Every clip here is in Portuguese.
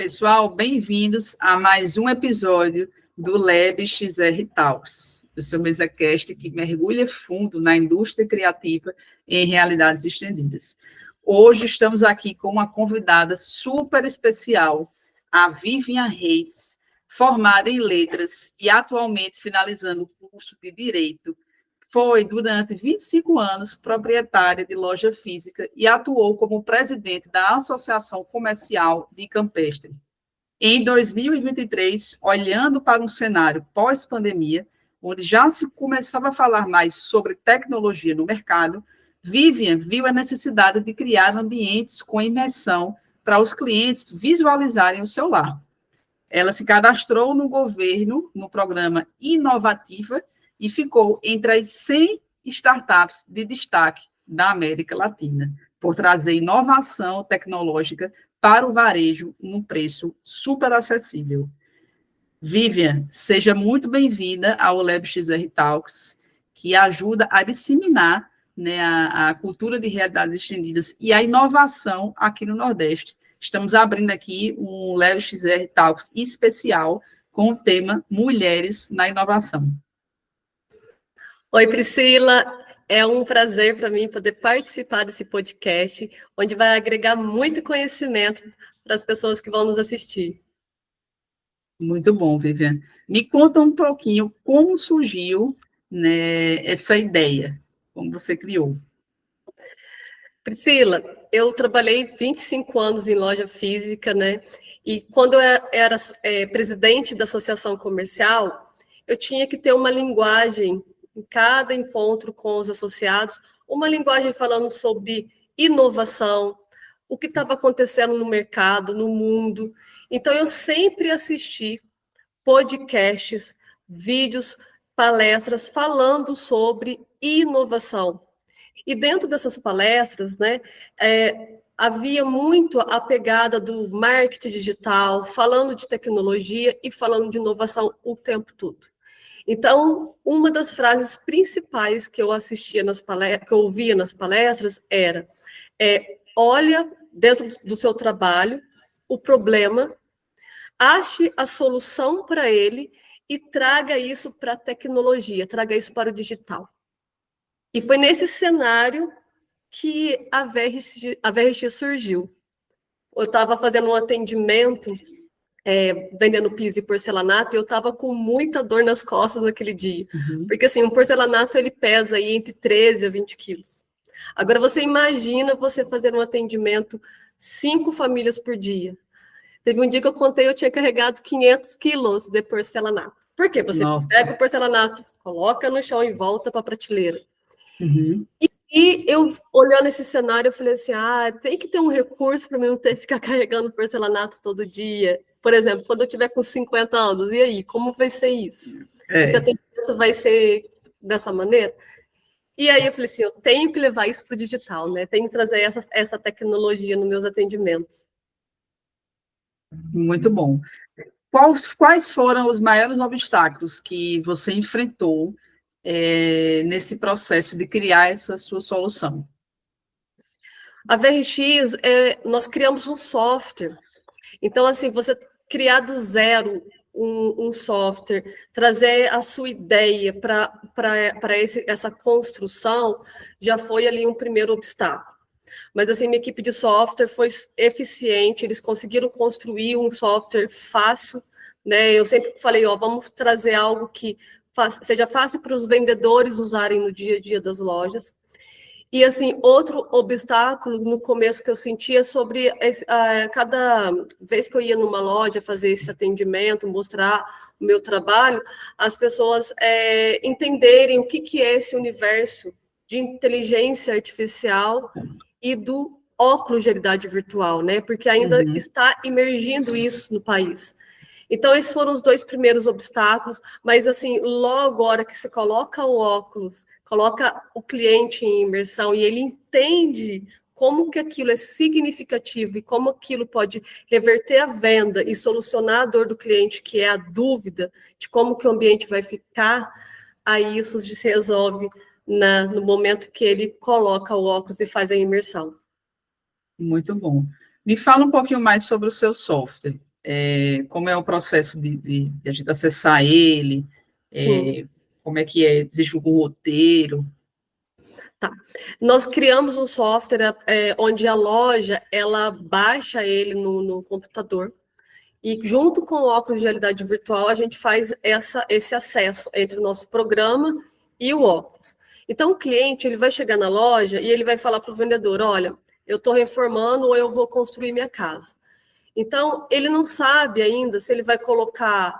Pessoal, bem-vindos a mais um episódio do Lab XR Talks, do seu MesaCast que mergulha fundo na indústria criativa em realidades estendidas. Hoje estamos aqui com uma convidada super especial, a Vivian Reis, formada em letras e atualmente finalizando o curso de Direito. Foi, durante 25 anos, proprietária de loja física e atuou como presidente da Associação Comercial de Campestre. Em 2023, olhando para um cenário pós-pandemia, onde já se começava a falar mais sobre tecnologia no mercado, Vivian viu a necessidade de criar ambientes com imersão para os clientes visualizarem o seu lar. Ela se cadastrou no governo, no programa Inovativa, e ficou entre as 100 startups de destaque da América Latina, por trazer inovação tecnológica para o varejo num preço super acessível. Vivian, seja muito bem-vinda ao Lab XR Talks, que ajuda a disseminar, né, a cultura de realidades estendidas e a inovação aqui no Nordeste. Estamos abrindo aqui um Lab XR Talks especial com o tema Mulheres na Inovação. Oi, Priscila. É um prazer para mim poder participar desse podcast, onde vai agregar muito conhecimento para as pessoas que vão nos assistir. Muito bom, Vivian. Me conta um pouquinho como surgiu, né, essa ideia, como você criou. Priscila, eu trabalhei 25 anos em loja física, né? E quando eu era presidente da associação comercial, eu tinha que ter uma linguagem em cada encontro com os associados, uma linguagem falando sobre inovação, o que estava acontecendo no mercado, no mundo. Então, eu sempre assisti podcasts, vídeos, palestras falando sobre inovação. E dentro dessas palestras, né, havia muito a pegada do marketing digital, falando de tecnologia e falando de inovação o tempo todo. Então, uma das frases principais que eu assistia nas palestras, que eu ouvia nas palestras era: olha dentro do seu trabalho o problema, ache a solução para ele e traga isso para a tecnologia, traga isso para o digital. E foi nesse cenário que a VRX surgiu. Eu estava fazendo um atendimento, vendendo piso e porcelanato, e eu estava com muita dor nas costas naquele dia. Porque, assim, um porcelanato, ele pesa aí entre 13 a 20 quilos. Agora, você imagina você fazer um atendimento 5 famílias por dia. Teve um dia que eu contei, eu tinha carregado 500 quilos de porcelanato. Por quê? Você pega o porcelanato, coloca no chão e volta para a prateleira. E eu, olhando esse cenário, eu falei assim, tem que ter um recurso para mim não ter que ficar carregando porcelanato todo dia. Por exemplo, quando eu tiver com 50 anos, e aí, como vai ser isso? Esse atendimento vai ser dessa maneira? E aí eu falei assim, eu tenho que levar isso para o digital, né? Tenho que trazer essa tecnologia nos meus atendimentos. Muito bom. Quais foram os maiores obstáculos que você enfrentou nesse processo de criar essa sua solução? A VRX, nós criamos um software. Então, assim, você criar do zero um software, trazer a sua ideia para essa construção, já foi ali um primeiro obstáculo. Mas, assim, minha equipe de software foi eficiente, eles conseguiram construir um software fácil, né? Eu sempre falei, vamos trazer algo que seja fácil para os vendedores usarem no dia a dia das lojas. E, assim, outro obstáculo no começo que eu sentia sobre cada vez que eu ia numa loja fazer esse atendimento, mostrar o meu trabalho, as pessoas entenderem o que é esse universo de inteligência artificial e do óculos de realidade virtual, né? Porque ainda está emergindo isso no país. Então, esses foram os 2 primeiros obstáculos, mas, assim, logo a hora que você coloca o óculos, coloca o cliente em imersão e ele entende como que aquilo é significativo e como aquilo pode reverter a venda e solucionar a dor do cliente, que é a dúvida de como que o ambiente vai ficar, aí isso se resolve no momento que ele coloca o óculos e faz a imersão. Muito bom. Me fala um pouquinho mais sobre o seu software. como é o processo de a gente acessar ele, como é que é, existe algum roteiro? Tá. Nós criamos um software onde a loja, ela baixa ele no computador, e junto com o óculos de realidade virtual, a gente faz esse acesso entre o nosso programa e o óculos. Então, o cliente ele vai chegar na loja e ele vai falar para o vendedor, olha, eu estou reformando ou eu vou construir minha casa. Então, ele não sabe ainda se ele vai colocar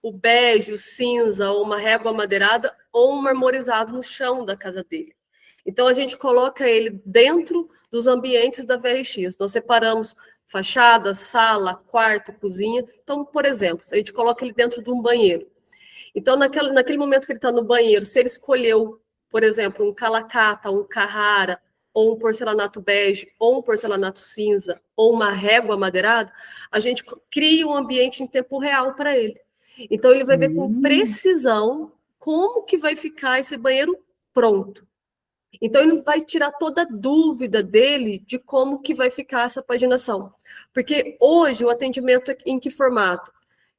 o bege, o cinza, ou uma régua madeirada, ou um marmorizado no chão da casa dele. Então, a gente coloca ele dentro dos ambientes da VRX. Nós separamos fachada, sala, quarto, cozinha. Então, por exemplo, a gente coloca ele dentro de um banheiro. Então, naquele momento que ele está no banheiro, se ele escolheu, por exemplo, um calacata, um Carrara, ou um porcelanato bege, ou um porcelanato cinza, ou uma régua madeirada, a gente cria um ambiente em tempo real para ele. Então, ele vai ver com precisão como que vai ficar esse banheiro pronto. Então, ele vai tirar toda a dúvida dele de como que vai ficar essa paginação. Porque hoje, o atendimento é em que formato?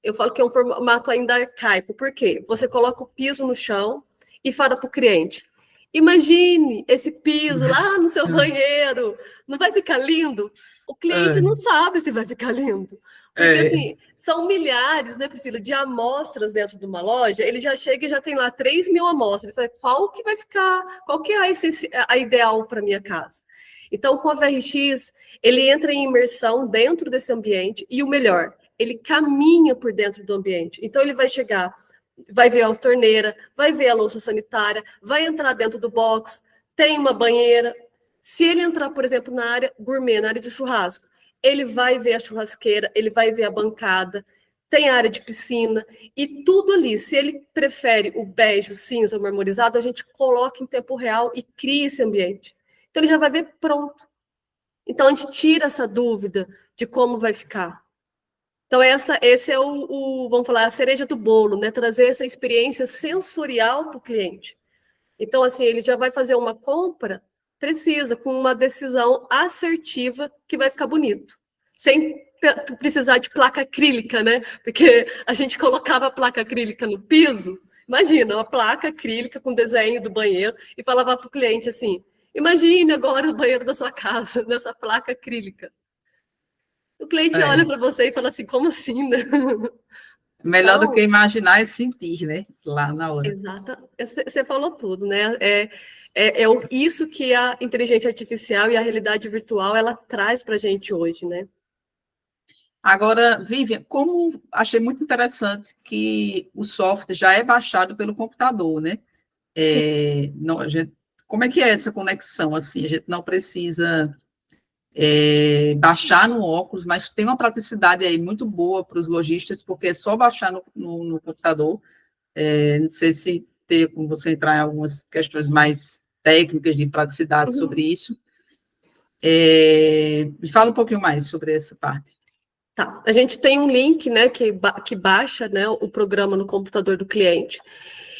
Eu falo que é um formato ainda arcaico. Por quê? Você coloca o piso no chão e fala para o cliente, imagine esse piso lá no seu banheiro, não vai ficar lindo? O cliente não sabe se vai ficar lindo. Porque, assim, são milhares, né, Priscila, de amostras dentro de uma loja, ele já chega e já tem lá 3.000 amostras. Ele fala, qual que vai ficar, qual que é a ideal para minha casa? Então, com a VRX, ele entra em imersão dentro desse ambiente e o melhor, ele caminha por dentro do ambiente. Então, ele vai chegar, vai ver a torneira, vai ver a louça sanitária, vai entrar dentro do box, tem uma banheira. Se ele entrar, por exemplo, na área gourmet, na área de churrasco, ele vai ver a churrasqueira, ele vai ver a bancada, tem a área de piscina, e tudo ali. Se ele prefere o bege, o cinza, o marmorizado, a gente coloca em tempo real e cria esse ambiente. Então, ele já vai ver pronto. Então, a gente tira essa dúvida de como vai ficar. Então, esse é vamos falar, a cereja do bolo, né? Trazer essa experiência sensorial para o cliente. Então, assim, ele já vai fazer uma compra, precisa, com uma decisão assertiva que vai ficar bonito. Sem precisar de placa acrílica, né? Porque a gente colocava a placa acrílica no piso, imagina, uma placa acrílica com desenho do banheiro, e falava para o cliente assim, imagine agora o banheiro da sua casa, nessa placa acrílica. O cliente olha para você e fala assim, como assim, né? Melhor do que imaginar é sentir, né? Lá na hora. Exato. Você falou tudo, né? Isso que a inteligência artificial e a realidade virtual ela traz para a gente hoje, né? Agora, Vivian, como achei muito interessante que o software já é baixado pelo computador, né? Não, como é que é essa conexão? Assim, a gente não precisa baixar no óculos, mas tem uma praticidade aí muito boa para os lojistas, porque é só baixar no computador. Não sei se ter como você entrar em algumas questões mais técnicas de praticidade sobre isso. Me fala um pouquinho mais sobre essa parte. Tá, a gente tem um link, né, que baixa, né, o programa no computador do cliente.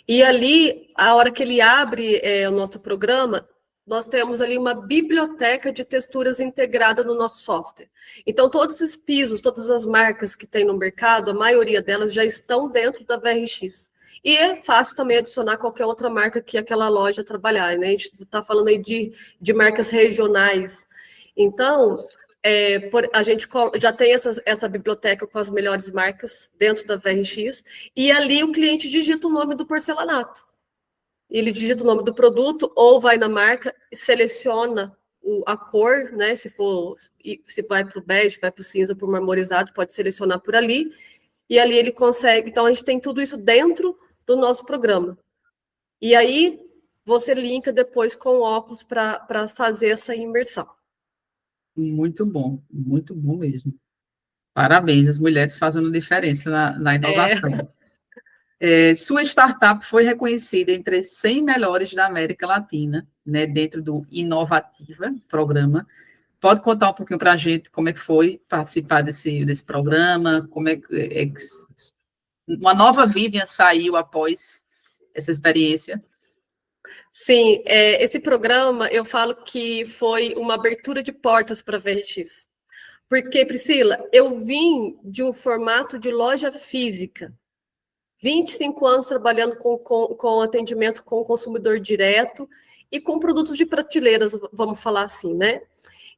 E ali, a hora que ele abre o nosso programa, nós temos ali uma biblioteca de texturas integrada no nosso software. Então, todos esses pisos, todas as marcas que tem no mercado, a maioria delas já estão dentro da VRX. E é fácil também adicionar qualquer outra marca que aquela loja trabalhar, né? A gente está falando aí de marcas regionais. Então, a gente já tem essa biblioteca com as melhores marcas dentro da VRX, e ali o cliente digita o nome do porcelanato. Ele digita o nome do produto, ou vai na marca, seleciona a cor, né? Se vai para o bege, vai para o cinza, para o marmorizado, pode selecionar por ali, e ali ele consegue. Então, a gente tem tudo isso dentro do nosso programa. E aí, você linka depois com o óculos para fazer essa imersão. Muito bom mesmo. Parabéns, as mulheres fazendo diferença na inovação. Sua startup foi reconhecida entre as 100 melhores da América Latina, né, dentro do Inovativa programa. Pode contar um pouquinho para a gente como é que foi participar desse programa, como é que uma nova Vivian saiu após essa experiência? Sim, esse programa eu falo que foi uma abertura de portas para a VRX. Porque, Priscila, eu vim de um formato de loja física. 25 anos trabalhando com atendimento com o consumidor direto e com produtos de prateleiras, vamos falar assim, né?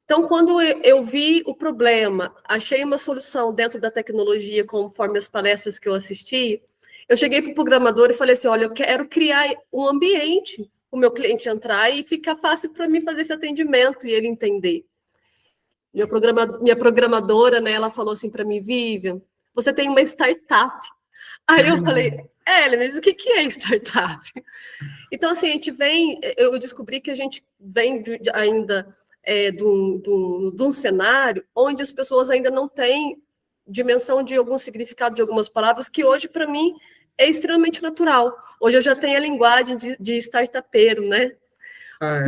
Então, quando eu vi o problema, achei uma solução dentro da tecnologia, conforme as palestras que eu assisti, eu cheguei para o programador e falei assim, olha, eu quero criar um ambiente para o meu cliente entrar e ficar fácil para mim fazer esse atendimento e ele entender. Minha programadora, né, ela falou assim para mim, Vivian, você tem uma startup. Aí eu falei, mas o que é startup? Então, assim, eu descobri que a gente vem ainda de um cenário onde as pessoas ainda não têm dimensão de algum significado de algumas palavras que hoje, para mim, é extremamente natural. Hoje eu já tenho a linguagem de startupeiro, né?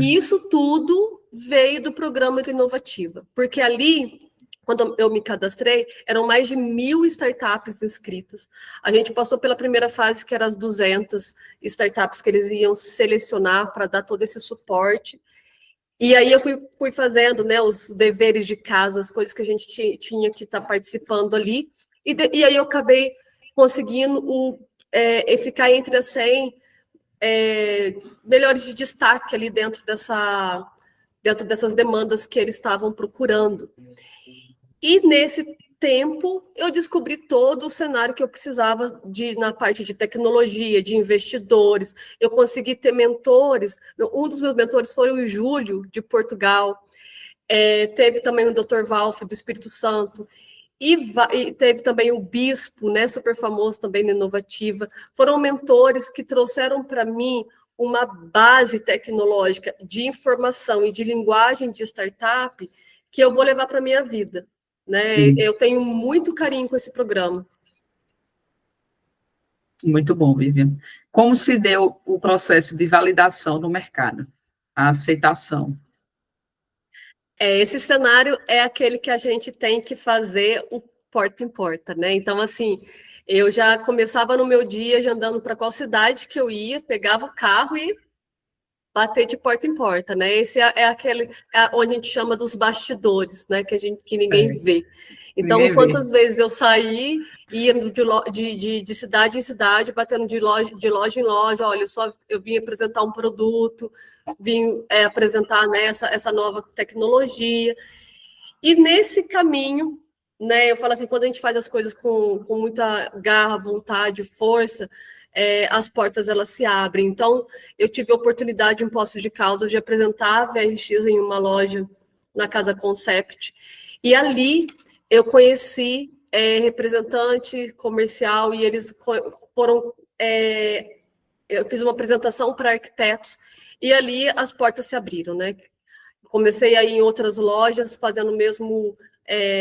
E isso tudo veio do programa do Inovativa, porque ali, quando eu me cadastrei, eram mais de 1.000 startups inscritas. A gente passou pela primeira fase, que eram as 200 startups que eles iam selecionar para dar todo esse suporte. E aí eu fui fazendo, né, os deveres de casa, as coisas que a gente tinha que estar participando ali. E aí eu acabei conseguindo ficar entre as 100 melhores de destaque ali dentro dessas demandas que eles estavam procurando. E nesse tempo eu descobri todo o cenário que eu precisava na parte de tecnologia, de investidores. Eu consegui ter mentores. Um dos meus mentores foi o Júlio, de Portugal. Teve também o Dr. Valf, do Espírito Santo. E teve também o Bispo, né, super famoso também na Inovativa. Foram mentores que trouxeram para mim uma base tecnológica de informação e de linguagem de startup que eu vou levar para a minha vida. Né? Eu tenho muito carinho com esse programa. Muito bom, Vivian. Como se deu o processo de validação no mercado, a aceitação? Esse cenário é aquele que a gente tem que fazer o porta em porta, né? Então, assim, eu já começava no meu dia já andando para qual cidade que eu ia, pegava o carro e bater de porta em porta, né? Esse aquele onde a gente chama dos bastidores, né? Que ninguém vê. Então, quantas vezes eu saí, ia de cidade em cidade, batendo de loja em loja, olha, eu vim apresentar um produto, vim apresentar, né, essa nova tecnologia. E nesse caminho, né, eu falo assim, quando a gente faz as coisas com muita garra, vontade, força, as portas elas se abrem. Então, eu tive a oportunidade em Poços de Caldas de apresentar a VRX em uma loja na Casa Concept, e ali eu conheci representante comercial e eles foram... eu fiz uma apresentação para arquitetos e ali as portas se abriram, né? Comecei aí em outras lojas fazendo a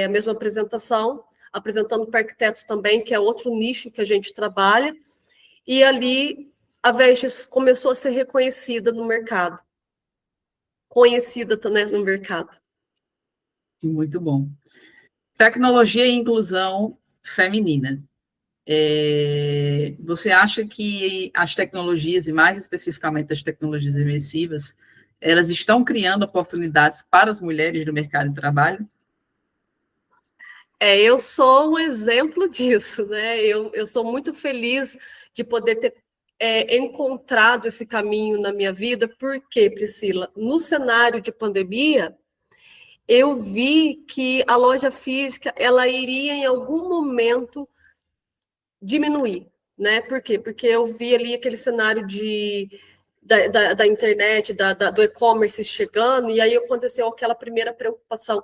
mesma apresentação, apresentando para arquitetos também, que é outro nicho que a gente trabalha, e ali a VRX começou a ser reconhecida no mercado. Conhecida também no mercado. Muito bom. Tecnologia e inclusão feminina. Você acha que as tecnologias, e mais especificamente as tecnologias imersivas, elas estão criando oportunidades para as mulheres do mercado de trabalho? Eu sou um exemplo disso, né? Eu sou muito feliz de poder ter encontrado esse caminho na minha vida, porque, Priscila, no cenário de pandemia, eu vi que a loja física ela iria em algum momento diminuir, né? Por quê? Porque eu vi ali aquele cenário da internet, do e-commerce chegando, e aí aconteceu aquela primeira preocupação.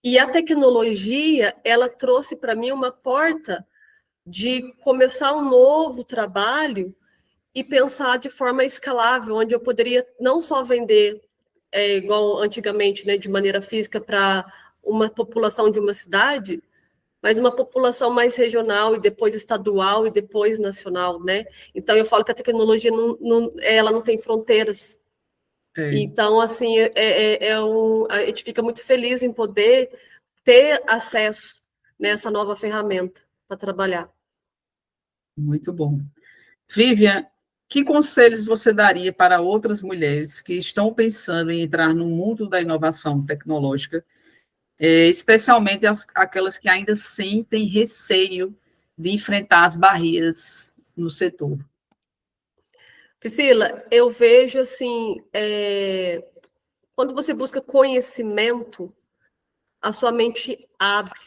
E a tecnologia, ela trouxe para mim uma porta de começar um novo trabalho e pensar de forma escalável, onde eu poderia não só vender igual antigamente, né, de maneira física para uma população de uma cidade, mas uma população mais regional e depois estadual e depois nacional, né? Então eu falo que a tecnologia ela não tem fronteiras. Então, assim, a gente fica muito feliz em poder ter acesso nessa nova ferramenta para trabalhar. Muito bom. Vivian, que conselhos você daria para outras mulheres que estão pensando em entrar no mundo da inovação tecnológica especialmente aquelas que ainda sentem receio de enfrentar as barreiras no setor. Priscila, eu vejo assim, quando você busca conhecimento, a sua mente abre.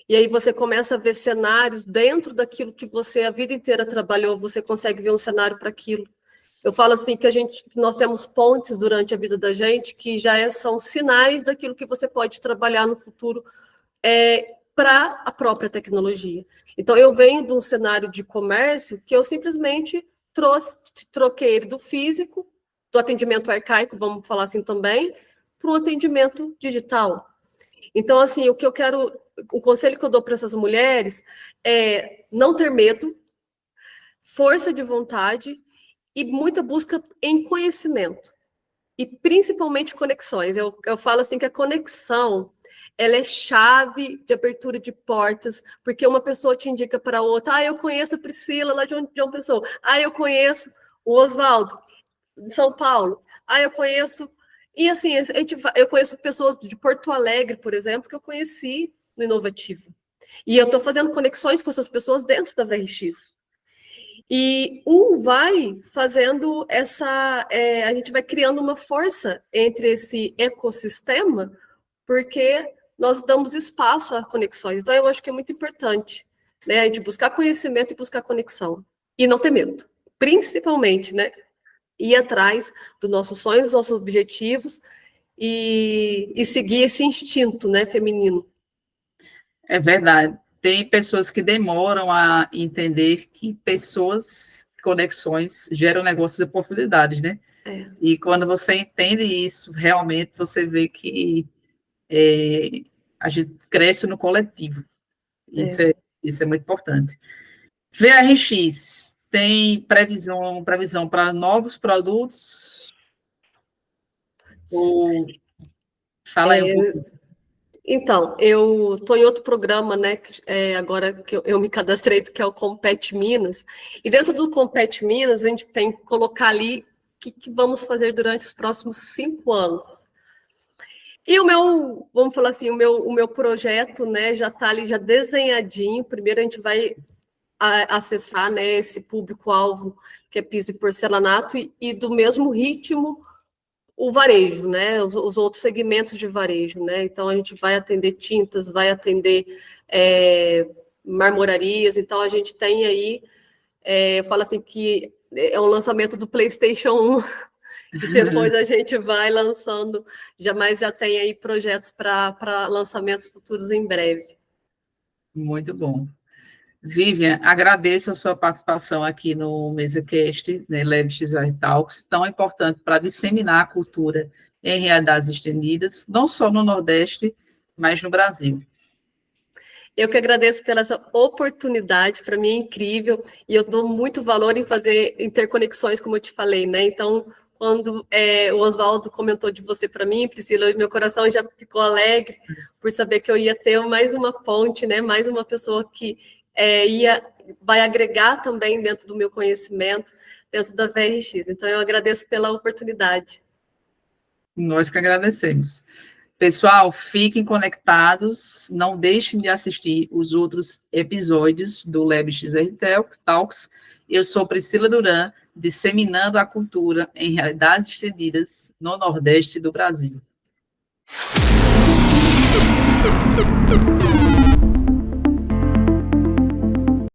E aí você começa a ver cenários dentro daquilo que você a vida inteira trabalhou, você consegue ver um cenário para aquilo. Eu falo assim que nós temos pontes durante a vida da gente que já são sinais daquilo que você pode trabalhar no futuro para a própria tecnologia. Então, eu venho de um cenário de comércio que eu simplesmente troquei ele do físico, do atendimento arcaico, vamos falar assim também, para um atendimento digital. Então, assim, o conselho que eu dou para essas mulheres é não ter medo, força de vontade e muita busca em conhecimento. E principalmente conexões. Eu falo assim que a conexão ela é chave de abertura de portas, porque uma pessoa te indica para a outra. Eu conheço a Priscila lá de uma pessoa. Eu conheço o Oswaldo, de São Paulo. Eu conheço... E assim, eu conheço pessoas de Porto Alegre, por exemplo, que eu conheci no Inovativo. E eu estou fazendo conexões com essas pessoas dentro da VRX. E vai fazendo a gente vai criando uma força entre esse ecossistema, porque nós damos espaço a conexões. Então, eu acho que é muito importante, né, a gente buscar conhecimento e buscar conexão. E não ter medo, principalmente, né? Ir atrás dos nossos sonhos, dos nossos objetivos e seguir esse instinto, né, feminino. É verdade. Tem pessoas que demoram a entender que conexões, geram negócios e oportunidades, né? E quando você entende isso, realmente você vê que a gente cresce no coletivo. Isso é muito importante. VRX tem previsão para novos produtos? Ou fala aí um pouco. Então, eu estou em outro programa, né? Agora que eu me cadastrei, que é o Compete Minas. E dentro do Compete Minas, a gente tem que colocar ali o que vamos fazer durante os próximos 5 anos. E vamos falar assim, o meu projeto, né, já está ali já desenhadinho. Primeiro a gente vai acessar, né, esse público-alvo que é piso e porcelanato e do mesmo ritmo o varejo, né, os outros segmentos de varejo, né, então a gente vai atender tintas, vai atender marmorarias, então a gente tem aí, eu falo assim que é um lançamento do PlayStation 1, e depois a gente vai lançando, já tem aí projetos para lançamentos futuros em breve. Muito bom. Vivian, agradeço a sua participação aqui no MesaCast, né, Lab XR Talks, tão importante para disseminar a cultura em realidades estendidas, não só no Nordeste, mas no Brasil. Eu que agradeço pela essa oportunidade, para mim é incrível, e eu dou muito valor em fazer interconexões, como eu te falei, né? Então, quando o Oswaldo comentou de você para mim, Priscila, meu coração já ficou alegre por saber que eu ia ter mais uma ponte, né? Mais uma pessoa que vai agregar também dentro do meu conhecimento, dentro da VRX. Então, eu agradeço pela oportunidade. Nós que agradecemos. Pessoal, fiquem conectados, não deixem de assistir os outros episódios do Lab XR Talks. Eu sou Priscila Duran, disseminando a cultura em realidades estendidas no Nordeste do Brasil.